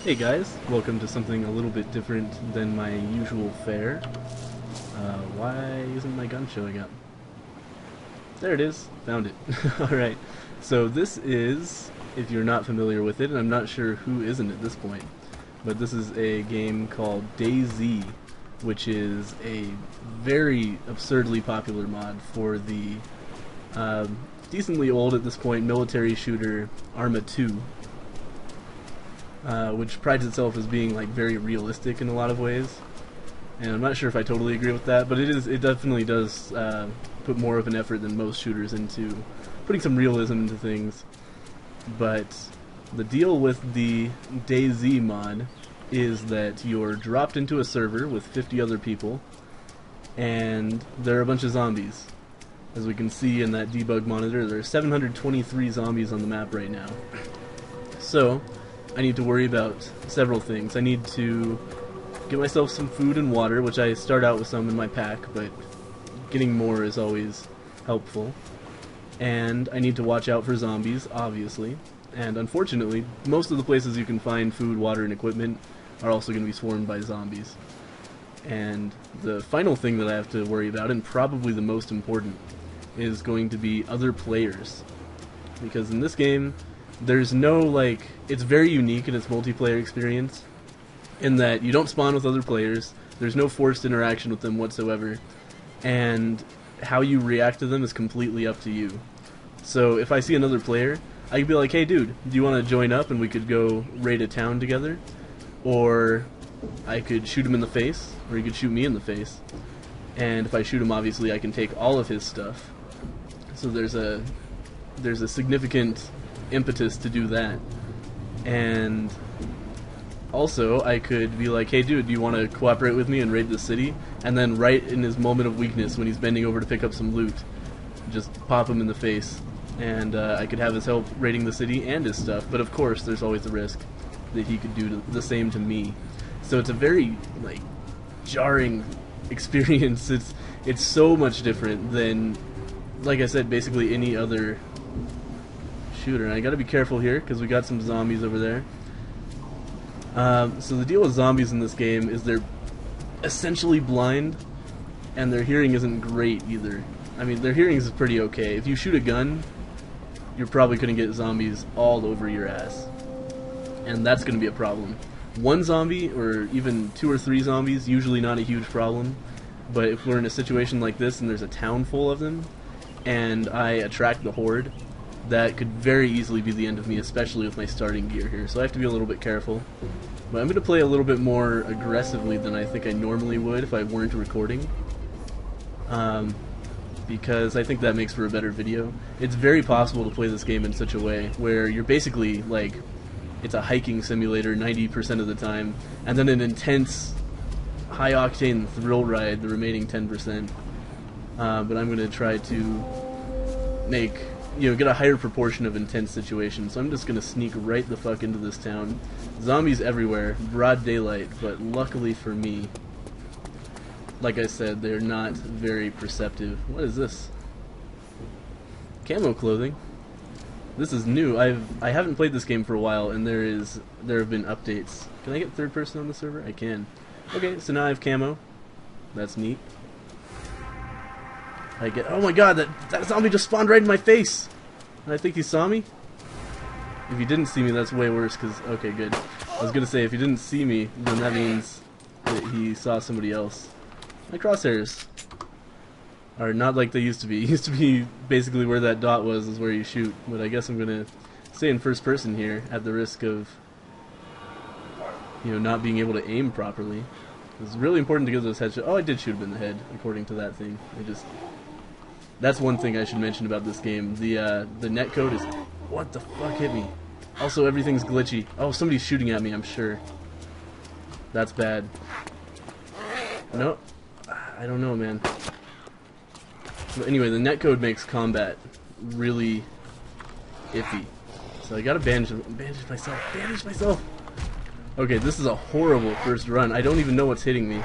Hey guys, welcome to something a little bit different than my usual fare. Why isn't my gun showing up? There it is, found it. Alright, so this is, if you're not familiar with it, and I'm not sure who isn't at this point, but this is a game called DayZ, which is a very absurdly popular mod for the decently old at this point military shooter Arma 2. Which prides itself as being like very realistic in a lot of ways, and I'm not sure if I totally agree with that, but it definitely does put more of an effort than most shooters into putting some realism into things. But the deal with the DayZ mod is that you're dropped into a server with 50 other people, and there are a bunch of zombies. As we can see in that debug monitor, there are 723 zombies on the map right now. So I need to worry about several things. I need to get myself some food and water, which I start out with some in my pack, but getting more is always helpful. And I need to watch out for zombies, obviously. And unfortunately, most of the places you can find food, water, and equipment are also going to be swarmed by zombies. And the final thing that I have to worry about, and probably the most important, is going to be other players. Because in this game, there's no, like, it's very unique in its multiplayer experience in that you don't spawn with other players, there's no forced interaction with them whatsoever, and how you react to them is completely up to you. So if I see another player, I could be like, hey dude, do you want to join up and we could go raid a town together? Or I could shoot him in the face, or he could shoot me in the face. And if I shoot him, obviously I can take all of his stuff. So there's a significant impetus to do that. And also I could be like, hey dude, do you want to cooperate with me and raid the city? And then right in his moment of weakness when he's bending over to pick up some loot, just pop him in the face, and I could have his help raiding the city and his stuff. But of course there's always the risk that he could do the same to me. So it's a very like jarring experience. It's so much different than, like I said, basically any other shooter. And I gotta be careful here because we got some zombies over there. So the deal with zombies in this game is they're essentially blind, and their hearing isn't great either. I mean, their hearing is pretty okay. If you shoot a gun, you're probably gonna get zombies all over your ass, and that's gonna be a problem. One zombie, or even 2 or 3 zombies, usually not a huge problem. But if we're in a situation like this and there's a town full of them, and I attract the horde, that could very easily be the end of me, especially with my starting gear here. So I have to be a little bit careful. But I'm going to play a little bit more aggressively than I think I normally would if I weren't recording. Because I think that makes for a better video. It's very possible to play this game in such a way where you're basically like, it's a hiking simulator 90% of the time, and then an intense high-octane thrill ride the remaining 10%. But I'm going to try to make, get a higher proportion of intense situations. So I'm just gonna sneak right the fuck into this town. Zombies everywhere, broad daylight, but luckily for me, like I said, they're not very perceptive. What is this? Camo clothing. This is new. I haven't played this game for a while, and there have been updates. Can I get third person on the server? I can. Okay, so now I have camo. That's neat. I get, oh my god, that zombie just spawned right in my face! And I think he saw me? If he didn't see me, that's way worse, because, okay, good. I was gonna say, if he didn't see me, then that means that he saw somebody else. My crosshairs are not like they used to be. It used to be basically where that dot was is where you shoot, but I guess I'm gonna stay in first person here, at the risk of, not being able to aim properly. It's really important to get those headshots. Oh, I did shoot him in the head, according to that thing. That's one thing I should mention about this game. The netcode is... What the fuck hit me? Also, everything's glitchy. Oh, somebody's shooting at me, I'm sure. That's bad. No, I don't know, man. But anyway, the netcode makes combat really iffy. So I gotta bandage myself. Okay, this is a horrible first run. I don't even know what's hitting me.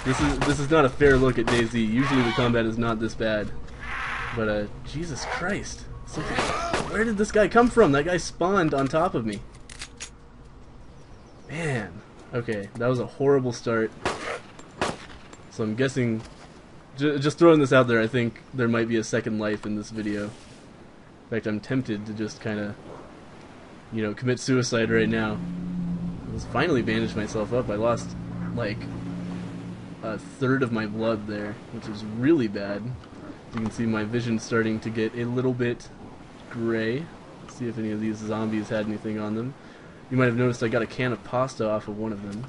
This is not a fair look at DayZ. Usually the combat is not this bad. But Jesus Christ. Where did this guy come from? That guy spawned on top of me. Man, okay, that was a horrible start. So I'm guessing, just throwing this out there, I think there might be a second life in this video. In fact, I'm tempted to just kind of, you know, commit suicide right now. I was finally bandaged myself up. I lost, like, a third of my blood there, which is really bad. You can see my vision starting to get a little bit gray. Let's see if any of these zombies had anything on them. You might have noticed I got a can of pasta off of one of them,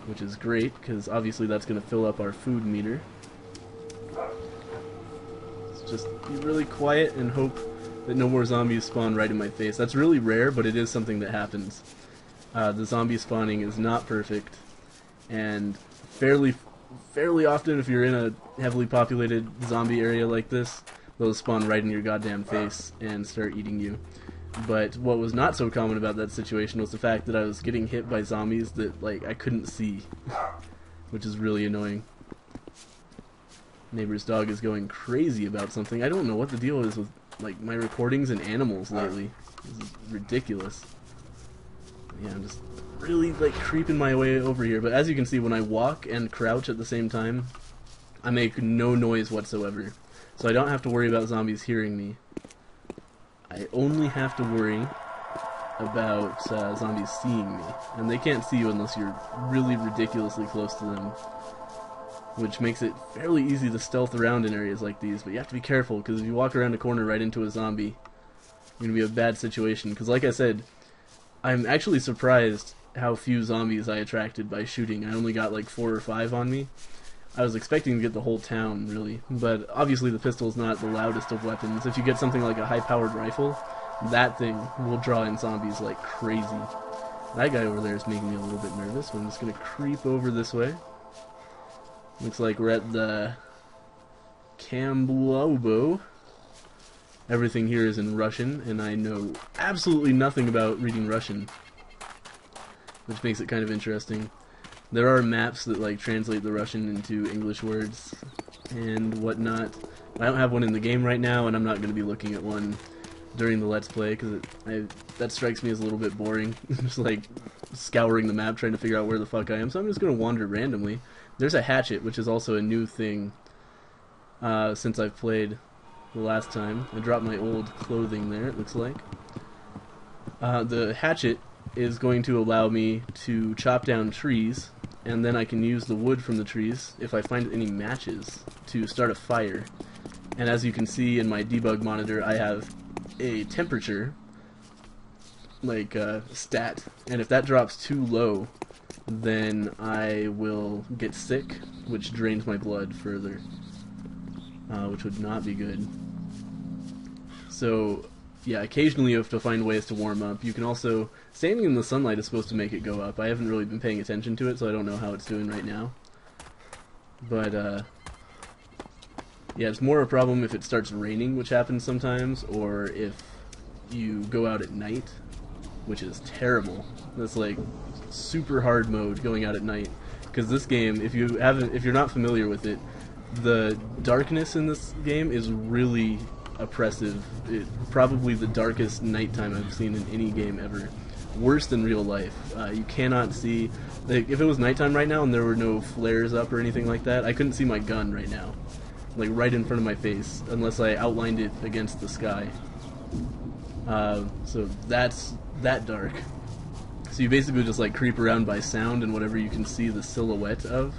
which is great, because obviously that's going to fill up our food meter. Let's just be really quiet and hope that no more zombies spawn right in my face. That's really rare, but it is something that happens. The zombie spawning is not perfect, and fairly often if you're in a heavily populated zombie area like this, they'll spawn right in your goddamn face and start eating you. But what was not so common about that situation was the fact that I was getting hit by zombies that, like, I couldn't see, which is really annoying. Neighbor's dog is going crazy about something. I don't know what the deal is with, like, my recordings and animals lately. This is ridiculous. Yeah, I'm just really, like, creeping my way over here. But as you can see, when I walk and crouch at the same time, I make no noise whatsoever. So I don't have to worry about zombies hearing me. I only have to worry about zombies seeing me. And they can't see you unless you're really ridiculously close to them, which makes it fairly easy to stealth around in areas like these. But you have to be careful, because if you walk around a corner right into a zombie, you're going to be in a bad situation. Because like I said, I'm actually surprised how few zombies I attracted by shooting. I only got like 4 or 5 on me. I was expecting to get the whole town, really, but obviously the pistol's not the loudest of weapons. If you get something like a high-powered rifle, that thing will draw in zombies like crazy. That guy over there is making me a little bit nervous, so I'm just going to creep over this way. Looks like we're at the Camblobo. Everything here is in Russian, and I know absolutely nothing about reading Russian, which makes it kind of interesting. There are maps that, like, translate the Russian into English words and whatnot. I don't have one in the game right now, and I'm not going to be looking at one during the Let's Play, because that strikes me as a little bit boring. Just, like, scouring the map trying to figure out where the fuck I am. So I'm just going to wander randomly. There's a hatchet, which is also a new thing since I've played the last time. I dropped my old clothing there, it looks like. The hatchet is going to allow me to chop down trees, and then I can use the wood from the trees, if I find any matches, to start a fire. And as you can see in my debug monitor, I have a temperature, like, stat, and if that drops too low, then I will get sick, which drains my blood further, which would not be good. So yeah, occasionally you have to find ways to warm up. You can also, standing in the sunlight is supposed to make it go up. I haven't really been paying attention to it, so I don't know how it's doing right now. But, yeah, it's more a problem if it starts raining, which happens sometimes, or if you go out at night, which is terrible. That's like super hard mode, going out at night. Because this game, if you're not familiar with it, the darkness in this game is really oppressive. Probably the darkest nighttime I've seen in any game ever. Worse than real life. You cannot see, like, if it was nighttime right now and there were no flares up or anything like that, I couldn't see my gun right now, like right in front of my face, unless I outlined it against the sky. So that's that dark. So you basically just like creep around by sound and whatever you can see the silhouette of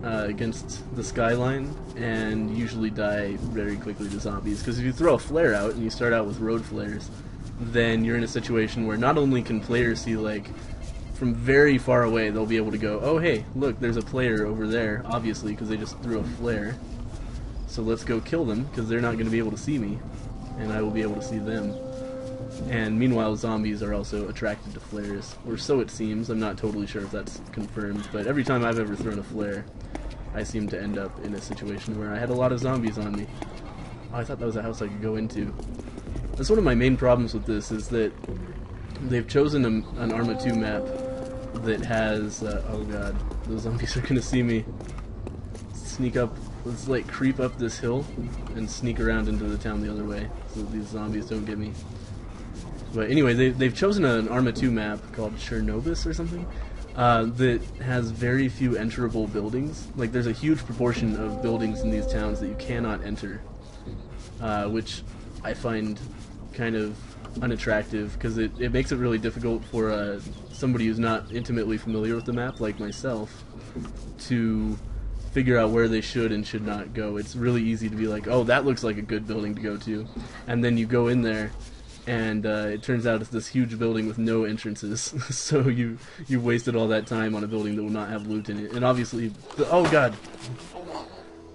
against the skyline, and usually die very quickly to zombies. Because if you throw a flare out and you start out with road flares, then you're in a situation where not only can players see, like, from very far away, they'll be able to go, oh hey, look, there's a player over there, obviously, because they just threw a flare. So let's go kill them, because they're not going to be able to see me, and I will be able to see them. And meanwhile, zombies are also attracted to flares, or so it seems. I'm not totally sure if that's confirmed, but every time I've ever thrown a flare, I seem to end up in a situation where I had a lot of zombies on me. Oh, I thought that was a house I could go into. That's one of my main problems with this, is that they've chosen an Arma 2 map that has, oh god, those zombies are gonna see me. Sneak up, let's like creep up this hill and sneak around into the town the other way, so that these zombies don't get me. But anyway, they've chosen an Arma 2 map called Chernobis or something that has very few enterable buildings. Like, there's a huge proportion of buildings in these towns that you cannot enter, which I find kind of unattractive because it makes it really difficult for somebody who's not intimately familiar with the map, like myself, to figure out where they should and should not go. It's really easy to be like, oh, that looks like a good building to go to, and then you go in there and it turns out it's this huge building with no entrances. So you've wasted all that time on a building that will not have loot in it. And obviously, oh god,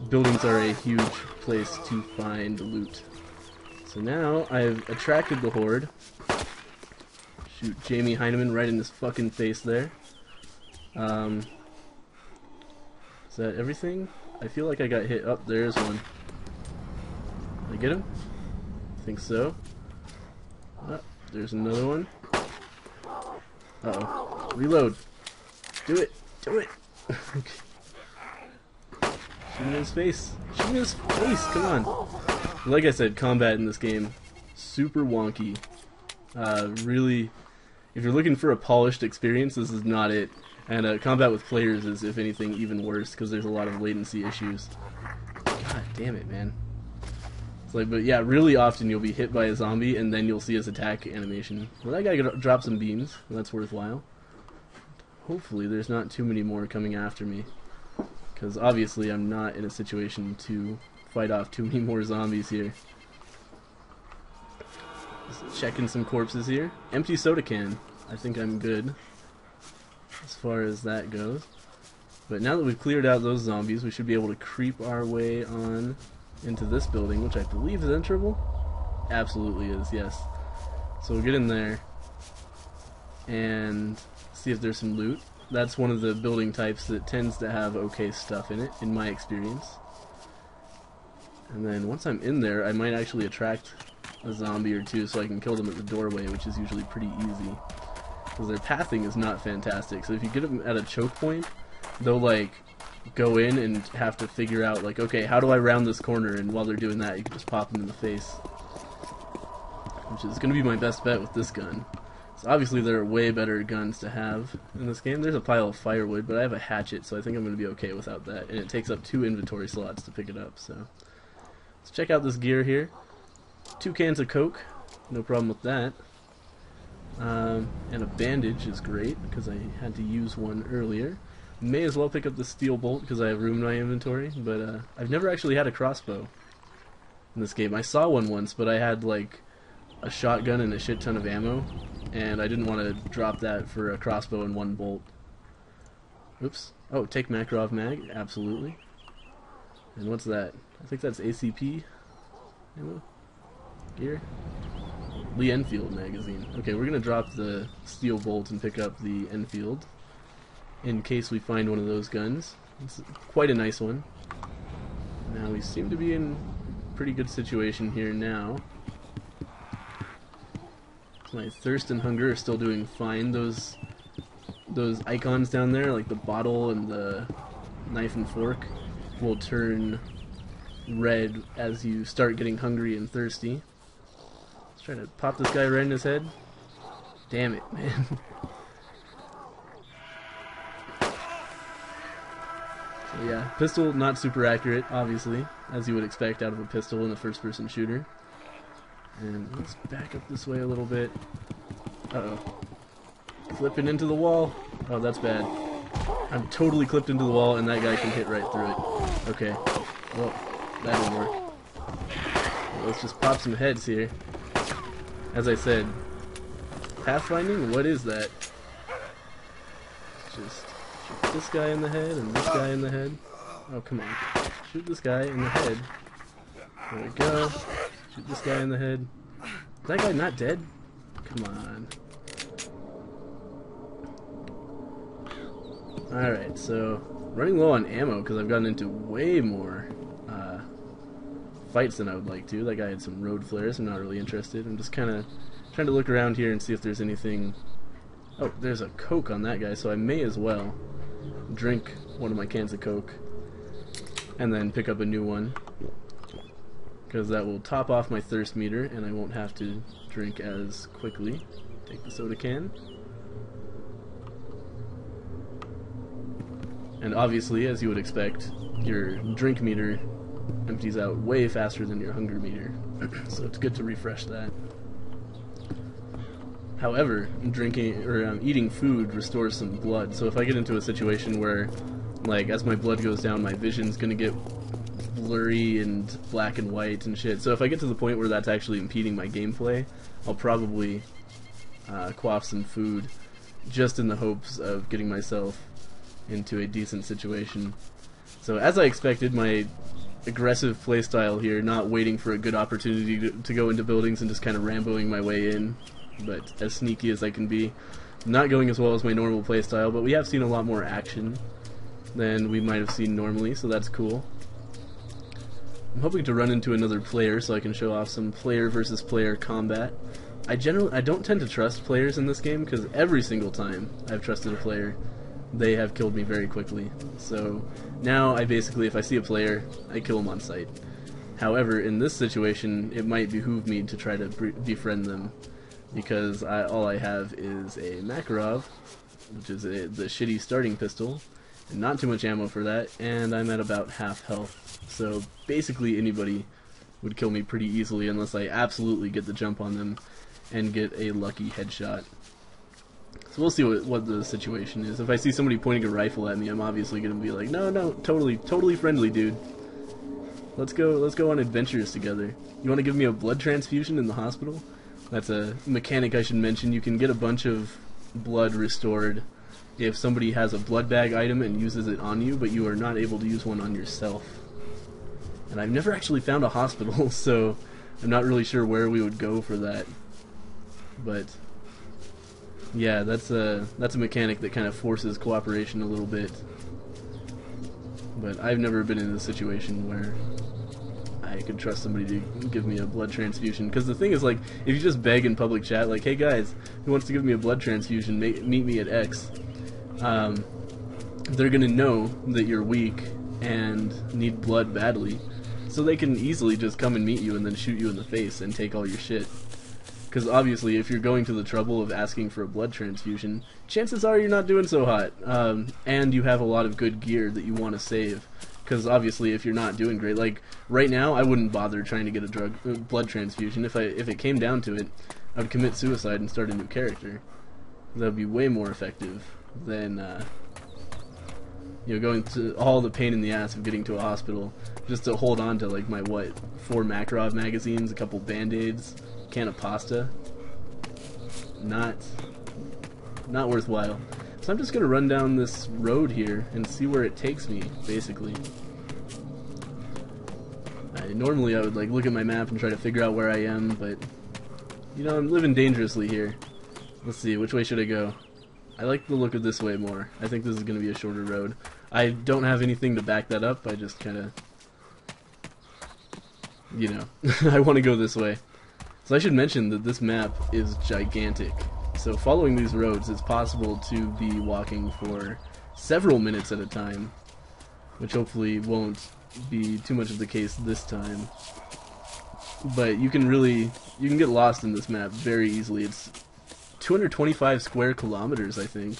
buildings are a huge place to find loot. So now I've attracted the horde. Shoot Jamie Heineman right in his fucking face there. Is that everything? I feel like I got hit. Up there's one. Did I get him? I think so. Oh, there's another one. Uh-oh. Reload. Do it. Do it. Okay. Shoot him in his face. Shoot him in his face. Come on. Like I said, combat in this game, super wonky. Really, if you're looking for a polished experience, this is not it. And combat with players is, if anything, even worse because there's a lot of latency issues. God damn it, man. It's like, but yeah, really often you'll be hit by a zombie and then you'll see his attack animation. Well, that guy dropped some beams. Well, that's worthwhile. Hopefully there's not too many more coming after me, because obviously I'm not in a situation to fight off too many more zombies here. Just checking some corpses here. Empty soda can. I think I'm good as far as that goes. But now that we've cleared out those zombies, we should be able to creep our way on into this building, which I believe is enterable. Absolutely is, yes. So we'll get in there and see if there's some loot. That's one of the building types that tends to have okay stuff in it, in my experience. And then once I'm in there, I might actually attract a zombie or two so I can kill them at the doorway, which is usually pretty easy, because their pathing is not fantastic. So if you get them at a choke point, they'll like go in and have to figure out like, okay, how do I round this corner? And while they're doing that, you can just pop them in the face, which is going to be my best bet with this gun. So obviously there are way better guns to have in this game. There's a pile of firewood, but I have a hatchet, so I think I'm going to be okay without that. And it takes up 2 inventory slots to pick it up, so let's check out this gear here. 2 cans of Coke, no problem with that. And a bandage is great, because I had to use one earlier. May as well pick up the steel bolt, because I have room in my inventory, but I've never actually had a crossbow in this game. I saw one once, but I had like a shotgun and a shit ton of ammo, and I didn't want to drop that for a crossbow and 1 bolt. Oops. Oh, take Makarov mag, absolutely. And what's that? I think that's ACP ammo? Gear? Lee Enfield magazine. Okay, we're gonna drop the steel bolt and pick up the Enfield in case we find one of those guns. It's quite a nice one. Now we seem to be in a pretty good situation here now. My thirst and hunger are still doing fine. Those icons down there, like the bottle and the knife and fork, will turn red as you start getting hungry and thirsty. Let's try to pop this guy right in his head. Damn it, man. So yeah, pistol not super accurate, obviously, as you would expect out of a pistol in a first-person shooter. And let's back up this way a little bit. Uh-oh. Flipping into the wall. Oh, that's bad. I'm totally clipped into the wall, and that guy can hit right through it. Okay. Well, that didn't work. Well, let's just pop some heads here. As I said, pathfinding? What is that? Let's just shoot this guy in the head and this guy in the head. Oh, come on. Shoot this guy in the head. There we go. Shoot this guy in the head. Is that guy not dead? Come on. Alright, so running low on ammo because I've gotten into way more fights than I would like to. That guy had some road flares. I'm not really interested. I'm just kind of trying to look around here and see if there's anything. Oh, there's a Coke on that guy, so I may as well drink one of my cans of Coke and then pick up a new one. because that will top off my thirst meter and I won't have to drink as quickly. Take the soda can. And obviously, as you would expect, your drink meter empties out way faster than your hunger meter, so it's good to refresh that. However, eating food restores some blood, so if I get into a situation where, like, as my blood goes down, my vision's gonna get blurry and black and white and shit, so if I get to the point where that's actually impeding my gameplay, I'll probably quaff some food, just in the hopes of getting myself into a decent situation. So as I expected, my aggressive playstyle here, not waiting for a good opportunity to go into buildings and just kind of ramboing my way in, but as sneaky as I can be. Not going as well as my normal playstyle, but we have seen a lot more action than we might have seen normally, so that's cool. I'm hoping to run into another player so I can show off some player versus player combat. I don't tend to trust players in this game because every single time I've trusted a player, they have killed me very quickly. So now I basically, if I see a player, I kill them on sight. However, in this situation, it might behoove me to try to befriend them, because all I have is a Makarov, which is the shitty starting pistol, and not too much ammo for that, and I'm at about half health. So basically anybody would kill me pretty easily unless I absolutely get the jump on them and get a lucky headshot. So we'll see what the situation is. If I see somebody pointing a rifle at me, I'm obviously going to be like, no, totally friendly, dude. Let's go on adventures together. You want to give me a blood transfusion in the hospital? That's a mechanic I should mention. You can get a bunch of blood restored if somebody has a blood bag item and uses it on you, but you are not able to use one on yourself. And I've never actually found a hospital, so I'm not really sure where we would go for that. But yeah, that's a mechanic that kind of forces cooperation a little bit. But I've never been in a situation where I could trust somebody to give me a blood transfusion. Because the thing is, like, if you just beg in public chat, like, hey guys, who wants to give me a blood transfusion, meet me at X, they're going to know that you're weak and need blood badly. So they can easily just come and meet you and then shoot you in the face and take all your shit. Because obviously, if you're going to the trouble of asking for a blood transfusion, chances are you're not doing so hot, and you have a lot of good gear that you want to save. Because obviously, if you're not doing great, like right now, I wouldn't bother trying to get a blood transfusion. If it came down to it, I would commit suicide and start a new character. That would be way more effective than going to all the pain in the ass of getting to a hospital just to hold on to like my 4 Makarov magazines, a couple band-aids, can of pasta. Not worthwhile. So I'm just gonna run down this road here and see where it takes me, basically. Normally I would like look at my map and try to figure out where I am, but I'm living dangerously here. Let's see, which way should I go? I like the look of this way more. I think this is gonna be a shorter road. I don't have anything to back that up. I just kinda I want to go this way. So I should mention that this map is gigantic. So following these roads, it's possible to be walking for several minutes at a time, which hopefully won't be too much of the case this time. But you can get lost in this map very easily. It's 225 square kilometers, I think,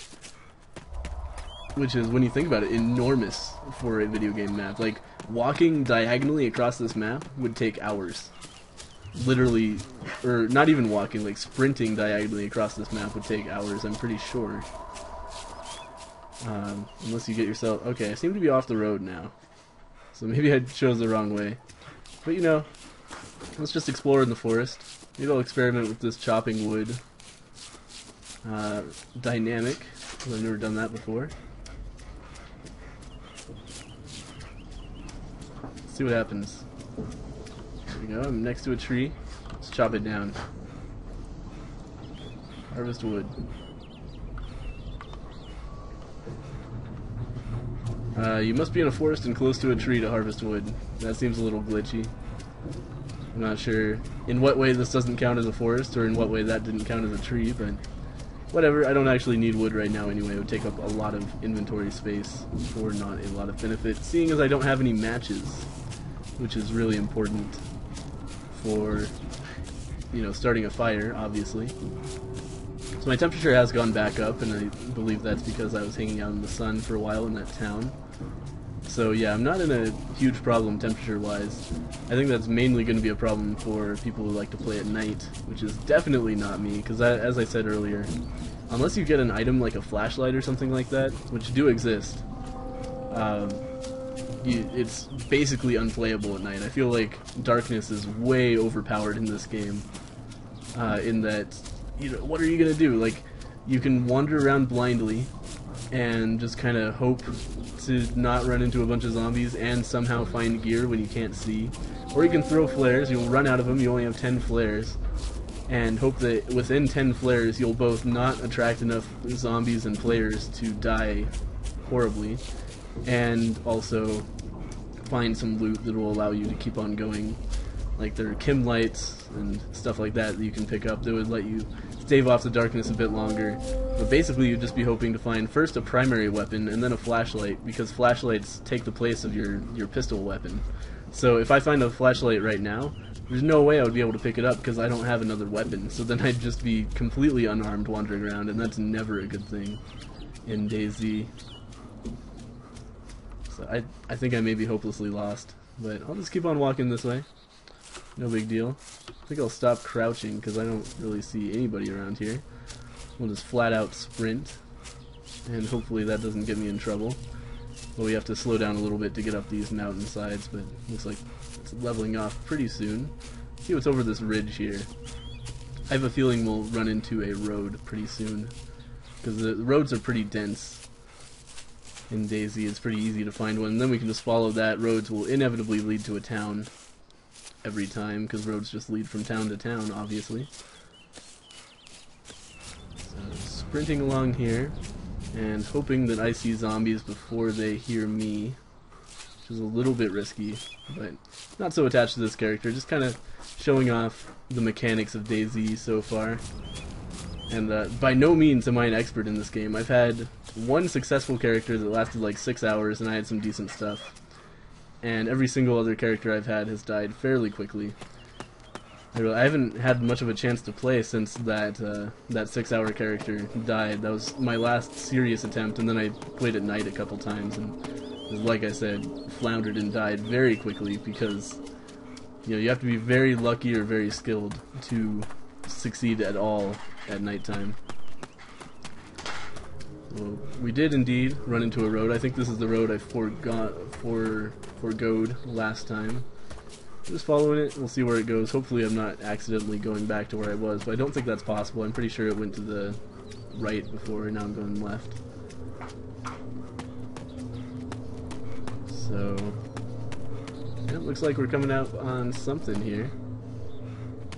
which is, when you think about it, enormous for a video game map. Like, walking diagonally across this map would take hours. Literally, or not even walking, like sprinting diagonally across this map would take hours, I'm pretty sure. Unless you get yourself... Okay, I seem to be off the road now. So maybe I chose the wrong way. But let's just explore in the forest. Maybe I'll experiment with this chopping wood dynamic, because I've never done that before. Let's see what happens. There we go, I'm next to a tree. Let's chop it down. Harvest wood. You must be in a forest and close to a tree to harvest wood. That seems a little glitchy. I'm not sure in what way this doesn't count as a forest, or in what way that didn't count as a tree, but whatever. I don't actually need wood right now anyway. It would take up a lot of inventory space for not a lot of benefit, seeing as I don't have any matches, which is really important. for, you know, starting a fire, obviously. So my temperature has gone back up, and I believe that's because I was hanging out in the sun for a while in that town. So yeah, I'm not in a huge problem temperature-wise. I think that's mainly going to be a problem for people who like to play at night, which is definitely not me, because as I said earlier, unless you get an item like a flashlight or something like that, which do exist, it's basically unplayable at night. I feel like darkness is way overpowered in this game, in that, you know, what are you going to do? Like, you can wander around blindly and just kind of hope to not run into a bunch of zombies and somehow find gear when you can't see. Or you can throw flares, you'll run out of them, you only have 10 flares, and hope that within 10 flares you'll both not attract enough zombies and players to die horribly, and also find some loot that will allow you to keep on going. Like there are chem lights and stuff like that that you can pick up that would let you stave off the darkness a bit longer. But basically you'd just be hoping to find first a primary weapon and then a flashlight, because flashlights take the place of your pistol weapon. So if I find a flashlight right now, there's no way I would be able to pick it up because I don't have another weapon. So then I'd just be completely unarmed wandering around, and that's never a good thing in DayZ. So I think I may be hopelessly lost, but I'll just keep on walking this way. No big deal. I think I'll stop crouching because I don't really see anybody around here. We'll just flat out sprint, and hopefully that doesn't get me in trouble. But we have to slow down a little bit to get up these mountainsides, but looks like it's leveling off pretty soon. See what's over this ridge here. I have a feeling we'll run into a road pretty soon, because the roads are pretty dense in DayZ. It's pretty easy to find one, and then we can just follow that. Roads will inevitably lead to a town every time, because roads just lead from town to town, obviously. So sprinting along here, and hoping that I see zombies before they hear me, which is a little bit risky, but not so attached to this character, just kind of showing off the mechanics of DayZ so far. And by no means am I an expert in this game. I've had one successful character that lasted like 6 hours, and I had some decent stuff. And every single other character I've had has died fairly quickly. I haven't had much of a chance to play since that 6-hour character died. That was my last serious attempt, and then I played at night a couple times, and like I said, floundered and died very quickly because, you know, you have to be very lucky or very skilled to succeed at all at nighttime. Well, we did indeed run into a road. I think this is the road I forgoed last time. Just following it, we'll see where it goes. Hopefully I'm not accidentally going back to where I was, but I don't think that's possible. I'm pretty sure it went to the right before, and now I'm going left. So, yeah, it looks like we're coming out on something here.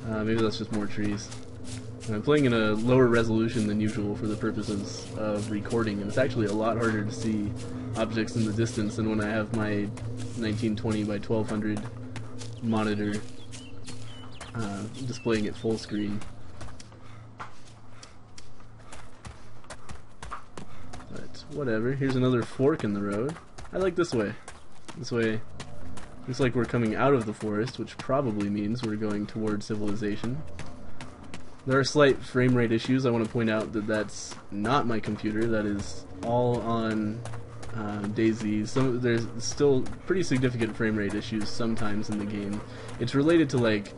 Maybe that's just more trees. I'm playing in a lower resolution than usual for the purposes of recording, and it's actually a lot harder to see objects in the distance than when I have my 1920 by 1200 monitor displaying it full screen. But whatever, here's another fork in the road. I like this way. This way looks like we're coming out of the forest, which probably means we're going toward civilization. There are slight frame rate issues. I want to point out that that's not my computer. That is all on DayZ. There's still pretty significant frame rate issues sometimes in the game. It's related to like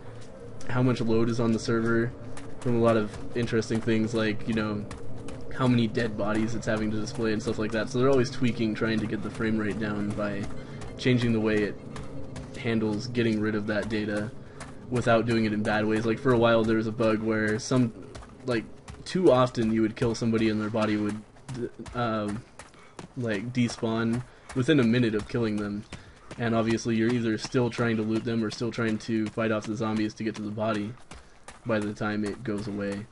how much load is on the server from a lot of interesting things, like, you know, how many dead bodies it's having to display and stuff like that. So they're always tweaking, trying to get the frame rate down by changing the way it handles getting rid of that data without doing it in bad ways. Like for a while there was a bug where too often you would kill somebody and their body would like despawn within a minute of killing them, and obviously you're either still trying to loot them or still trying to fight off the zombies to get to the body by the time it goes away.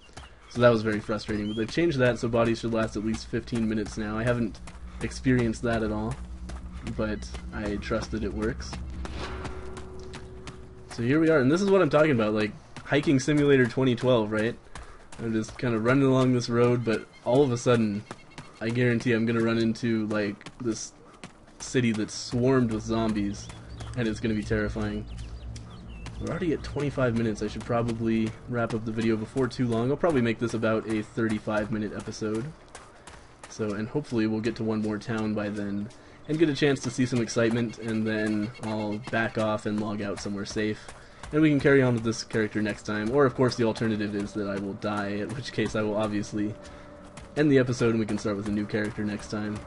So that was very frustrating, but they've changed that so bodies should last at least 15 minutes now. I haven't experienced that at all, but I trust that it works. So here we are, and this is what I'm talking about, like Hiking Simulator 2012, right? I'm just kind of running along this road, but all of a sudden I guarantee I'm going to run into like this city that's swarmed with zombies, and it's going to be terrifying. We're already at 25 minutes. I should probably wrap up the video before too long. I'll probably make this about a 35-minute episode. So, and hopefully we'll get to one more town by then and get a chance to see some excitement, and then I'll back off and log out somewhere safe. And we can carry on with this character next time. Or, of course, the alternative is that I will die, in which case I will obviously end the episode and we can start with a new character next time.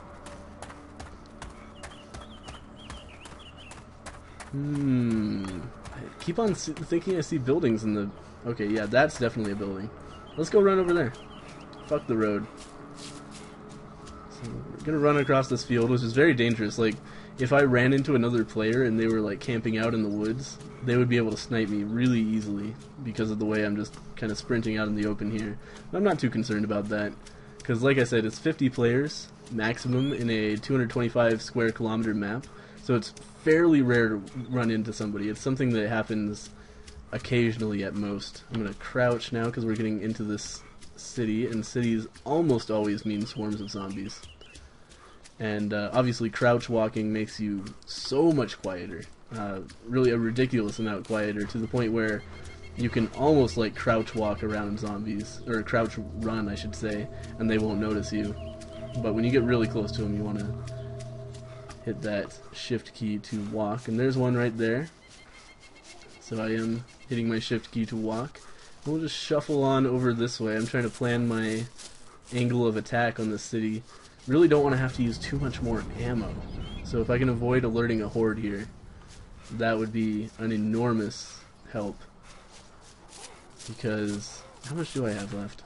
I keep on thinking I see buildings in the... Okay, yeah, that's definitely a building. Let's go run over there. Fuck the road. So we're gonna run across this field, which is very dangerous. Like, if I ran into another player and they were like camping out in the woods, they would be able to snipe me really easily because of the way I'm just kind of sprinting out in the open here. But I'm not too concerned about that, because like I said, it's 50 players maximum in a 225 square kilometer map, so it's fairly rare to run into somebody. It's something that happens occasionally at most. I'm gonna crouch now because we're getting into this city, and cities almost always mean swarms of zombies. And obviously crouch walking makes you so much quieter, really a ridiculous amount quieter, to the point where you can almost like crouch walk around zombies, or crouch run I should say, and they won't notice you. But when you get really close to them, you want to hit that shift key to walk, and there's one right there. So I am hitting my shift key to walk. We'll just shuffle on over this way. I'm trying to plan my angle of attack on this city. Really don't want to have to use too much more ammo. So if I can avoid alerting a horde here, that would be an enormous help. Because, how much do I have left?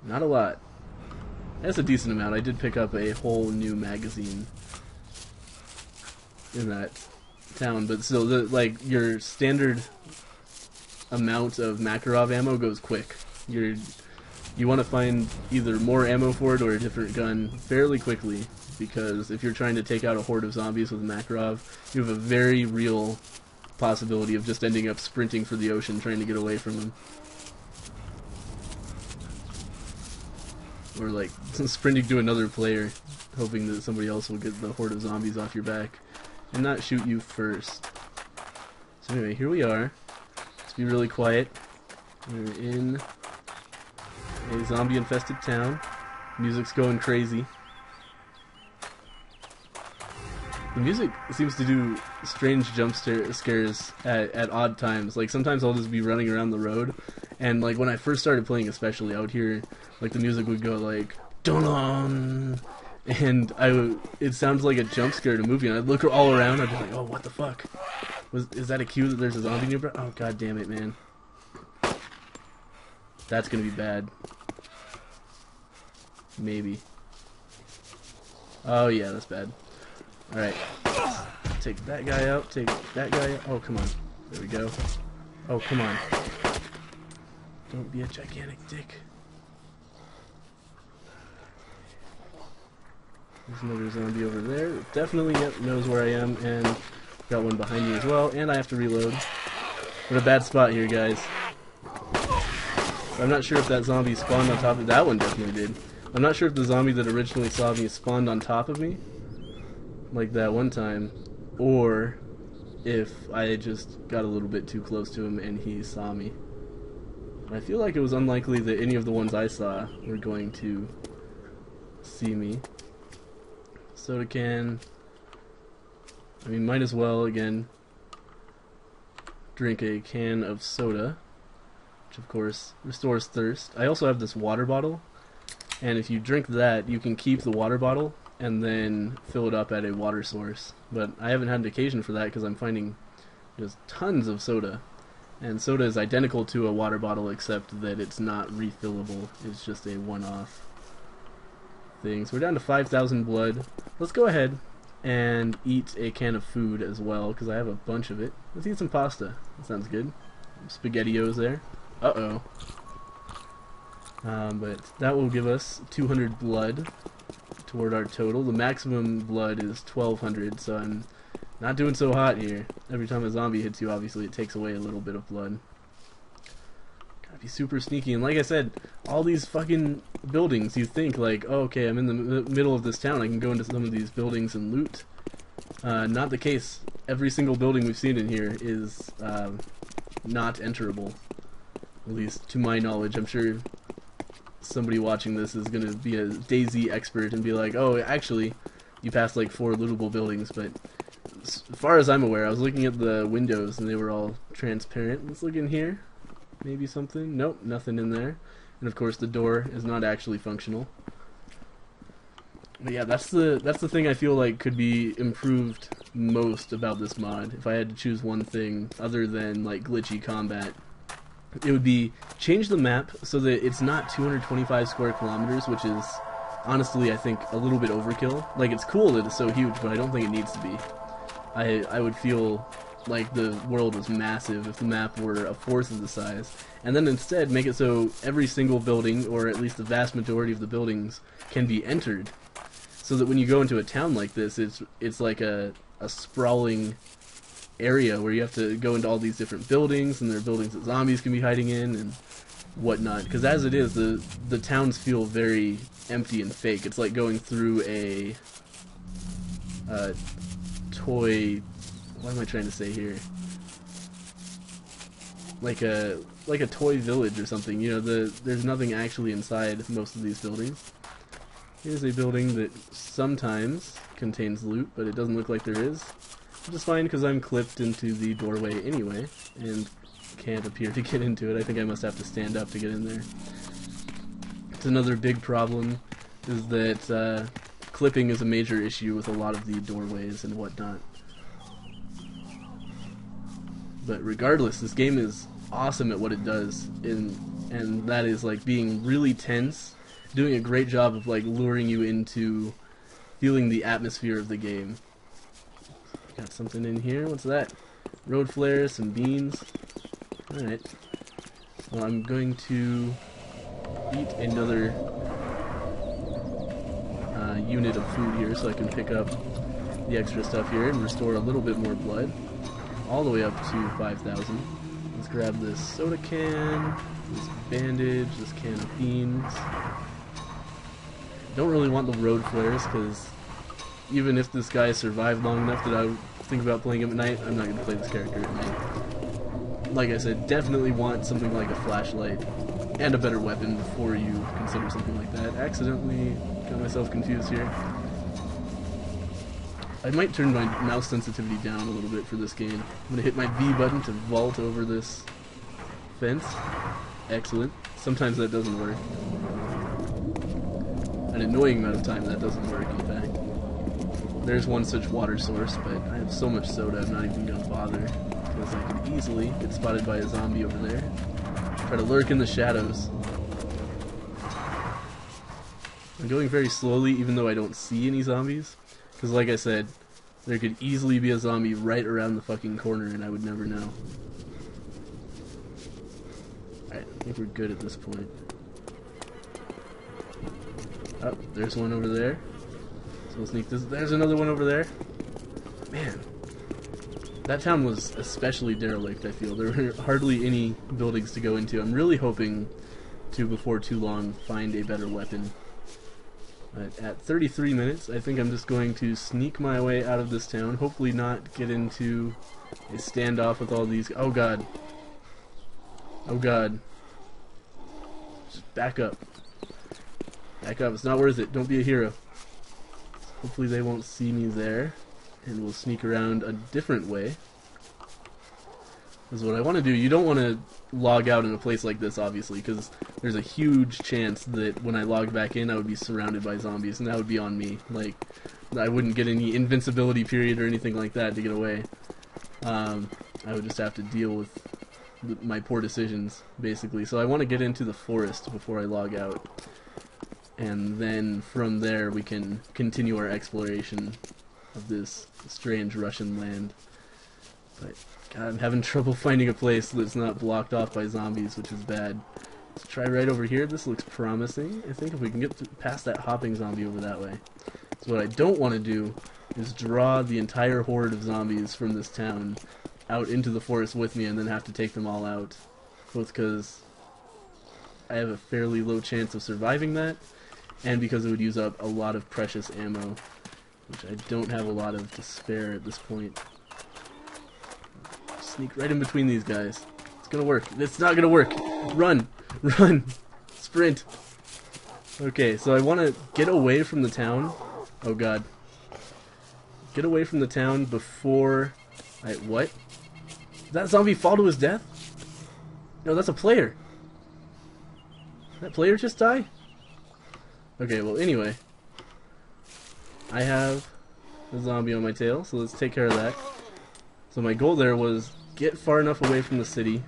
Not a lot. That's a decent amount. I did pick up a whole new magazine in that town, but still, like, your standard amount of Makarov ammo goes quick. You want to find either more ammo for it or a different gun fairly quickly, because if you're trying to take out a horde of zombies with a Makarov, you have a very real possibility of just ending up sprinting for the ocean trying to get away from them. Or like sprinting to another player, hoping that somebody else will get the horde of zombies off your back and not shoot you first. So anyway, here we are. Let's be really quiet. We're in a zombie-infested town. Music's going crazy. The music seems to do strange jump scares at odd times. Like, sometimes I'll just be running around the road, and like when I first started playing especially, I would hear like the music would go like dun, and it sounds like a jump scare in a movie, and I'd look all around, I'd be like, oh, what the fuck? Is that a cue that there's a zombie nearby? Oh, god damn it, man. That's gonna be bad. Maybe. Oh yeah, that's bad. Alright. Take that guy out, take that guy out. Oh, come on. There we go. Oh, come on. Don't be a gigantic dick. There's another zombie over there. Definitely, yep, knows where I am, and got one behind me as well, and I have to reload. What a bad spot here, guys. I'm not sure if that zombie spawned on top of... That one definitely did. I'm not sure if the zombie that originally saw me spawned on top of me, like that one time, or if I just got a little bit too close to him and he saw me. I feel like it was unlikely that any of the ones I saw were going to see me. Soda can. I mean, might as well, again, drink a can of soda, which of course restores thirst. I also have this water bottle, and if you drink that, you can keep the water bottle and then fill it up at a water source. But I haven't had an occasion for that because I'm finding just tons of soda. And soda is identical to a water bottle, except that it's not refillable. It's just a one-off thing. So we're down to 5,000 blood. Let's go ahead and eat a can of food as well, because I have a bunch of it. Let's eat some pasta. That sounds good. SpaghettiOs there. Uh-oh. But that will give us 200 blood toward our total. The maximum blood is 1,200, so I'm not doing so hot here. Every time a zombie hits you, obviously, it takes away a little bit of blood. Gotta be super sneaky. And like I said, all these fucking buildings, you think like, oh, okay, I'm in the middle of this town, I can go into some of these buildings and loot. Not the case. Every single building we've seen in here is not enterable. At least to my knowledge. I'm sure somebody watching this is going to be a DayZ expert and be like, oh, actually, you passed like 4 lootable buildings, but as far as I'm aware, I was looking at the windows and they were all transparent. Let's look in here. Maybe something? Nope, nothing in there. And of course the door is not actually functional. But yeah, that's the thing I feel like could be improved most about this mod. If I had to choose one thing other than like glitchy combat, it would be change the map so that it's not 225 square kilometers, which is honestly I think a little bit overkill. Like, it's cool that it's so huge, but I don't think it needs to be. I would feel like the world was massive if the map were a fourth of the size, and then instead make it so every single building, or at least the vast majority of the buildings, can be entered, so that when you go into a town like this, it's like a sprawling area where you have to go into all these different buildings, and there are buildings that zombies can be hiding in and whatnot. Because as it is, the towns feel very empty and fake. It's like going through a toy. What am I trying to say here? Like a toy village or something. You know, there's nothing actually inside most of these buildings. Here's a building that sometimes contains loot, but it doesn't look like there is. Which is fine because I'm clipped into the doorway anyway, and can't appear to get into it. I think I must have to stand up to get in there. It's another big problem, is that clipping is a major issue with a lot of the doorways and whatnot. But regardless, this game is awesome at what it does, and that is like being really tense, doing a great job of like luring you into feeling the atmosphere of the game. Got something in here. What's that? Road flares, some beans. Alright. Well, I'm going to eat another unit of food here so I can pick up the extra stuff here and restore a little bit more blood. All the way up to 5,000. Let's grab this soda can, this bandage, this can of beans. Don't really want the road flares, because even if this guy survived long enough that I would think about playing him at night, I'm not going to play this character at night. Like I said, definitely want something like a flashlight and a better weapon before you consider something like that. Accidentally got myself confused here. I might turn my mouse sensitivity down a little bit for this game. I'm going to hit my V button to vault over this fence. Excellent. Sometimes that doesn't work. An annoying amount of time that doesn't work, in fact. There's one such water source, but I have so much soda I'm not even going to bother, because I could easily get spotted by a zombie over there. Try to lurk in the shadows. I'm going very slowly even though I don't see any zombies. Because like I said, there could easily be a zombie right around the fucking corner and I would never know. Alright, I think we're good at this point. Oh, there's one over there. So we'll sneak this. There's another one over there. Man. That town was especially derelict, I feel. There were hardly any buildings to go into. I'm really hoping to, before too long, find a better weapon. But at 33 minutes, I think I'm just going to sneak my way out of this town, hopefully not get into a standoff with all these... Oh god. Oh god. Just back up. Back up, it's not worth it, don't be a hero. Hopefully they won't see me there, and we'll sneak around a different way. Because what I want to do, you don't want to log out in a place like this, obviously, because there's a huge chance that when I log back in, I would be surrounded by zombies, and that would be on me. Like, I wouldn't get any invincibility period or anything like that to get away. I would just have to deal with my poor decisions, basically. So I want to get into the forest before I log out. And then from there, we can continue our exploration of this strange Russian land. But God, I'm having trouble finding a place that's not blocked off by zombies, which is bad. Let's try right over here. This looks promising. I think if we can get past that hopping zombie over that way. So what I don't want to do is draw the entire horde of zombies from this town out into the forest with me and then have to take them all out. Both because I have a fairly low chance of surviving that, and because it would use up a lot of precious ammo. which I don't have a lot of to spare at this point. Sneak right in between these guys. It's gonna work. It's not gonna work. Run! Run! Sprint! Okay, so I want to get away from the town. Oh god. Get away from the town before I... What? Did that zombie fall to his death? No, that's a player. Did that player just die? Okay, well anyway. I have a zombie on my tail, so let's take care of that. So my goal there was get far enough away from the city.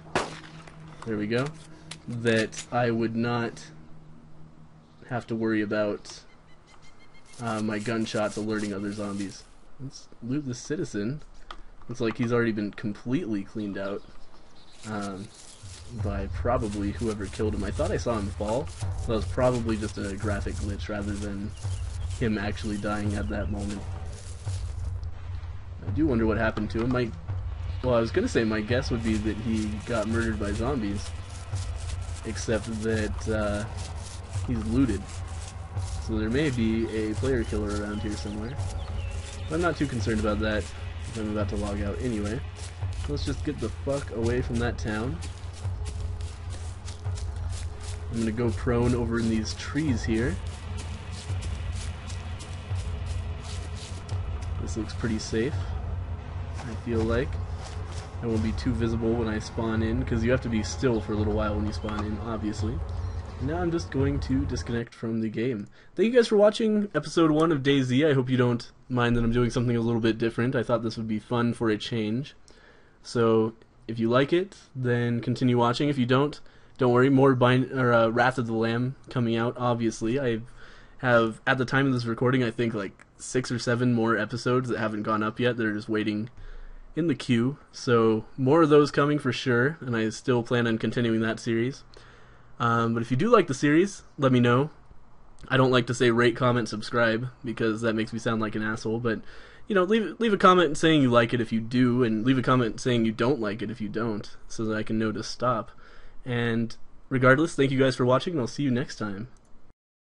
There we go. That I would not have to worry about my gunshots alerting other zombies. Let's loot the citizen. Looks like he's already been completely cleaned out by probably whoever killed him. I thought I saw him fall, so that was probably just a graphic glitch rather than him actually dying at that moment. I do wonder what happened to him. Well, I was going to say my guess would be that he got murdered by zombies, except that he's looted. So there may be a player killer around here somewhere. I'm not too concerned about that. I'm about to log out anyway. Let's just get the fuck away from that town. I'm gonna go prone over in these trees here. This looks pretty safe, I feel like. I won't be too visible when I spawn in, because you have to be still for a little while when you spawn in, obviously. And now I'm just going to disconnect from the game. Thank you guys for watching episode 1 of DayZ. I hope you don't mind that I'm doing something a little bit different. I thought this would be fun for a change. So if you like it, then continue watching. If you don't worry, more Wrath of the Lamb coming out, obviously. I have, at the time of this recording, I think like 6 or 7 more episodes that haven't gone up yet. They're just waiting in the queue. So more of those coming for sure, and I still plan on continuing that series. But if you do like the series, let me know. I don't like to say rate, comment, subscribe, because that makes me sound like an asshole, but, you know, leave a comment saying you like it if you do, and leave a comment saying you don't like it if you don't, so that I can know to stop. And regardless, thank you guys for watching, and I'll see you next time.